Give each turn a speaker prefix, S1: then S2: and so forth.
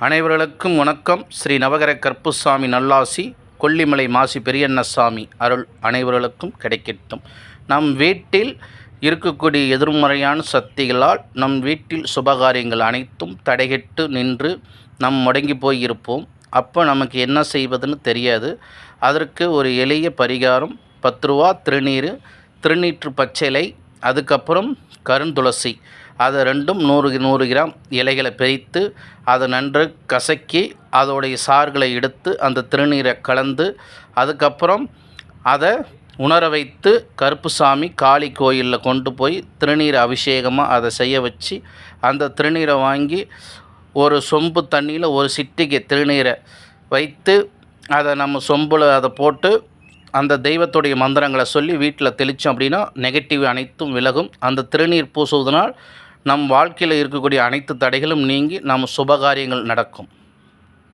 S1: அனைவர்களுக்கும் வணக்கம். ஸ்ரீ நவகிரக கருப்புசாமி நல்லாசி, கொல்லிமலை மாசி பெரியண்ணசாமி அருள் அனைவர்களுக்கும் கிடைக்கட்டும். நம் வீட்டில் இருக்கக்கூடிய எதிர்மறையான சக்திகளால் நம் வீட்டில் சுபகாரியங்கள் அனைத்தும் தடைகட்டு நின்று நம் முடங்கி போய் இருப்போம். அப்போ நமக்கு என்ன செய்வதுன்னு தெரியாது. அதற்கு ஒரு எளிய பரிகாரம்: 10 ரூபா திருநீற்று பச்சிலை, அதுக்கப்புறம் கருந்துளசி, அதை ரெண்டும் 100 கிராம் இலைகளை பிரித்து அதை நன்று கசக்கி அதோடைய சாறுகளை எடுத்து அந்த திருநீரை கலந்து அதுக்கப்புறம் அதை உணர வைத்து கருப்புசாமி காளி கோயிலில் கொண்டு போய் திருநீர் அபிஷேகமாக அதை செய்ய வச்சு அந்த திருநீரை வாங்கி ஒரு சொம்பு தண்ணியில் ஒரு சிட்டிகை திருநீரை வைத்து அதை நம்ம சொம்பில் அதை போட்டு அந்த தெய்வத்துடைய மந்திரங்களை சொல்லி வீட்டில் தெளித்தோம் அப்படின்னா நெகட்டிவ் அனைத்தும் விலகும். அந்த திருநீர் பூசுவதனால் நம் வாழ்க்கையில் இருக்கக்கூடிய அனைத்து தடைகளும் நீங்கி நம் சுபகாரியங்கள் நடக்கும்.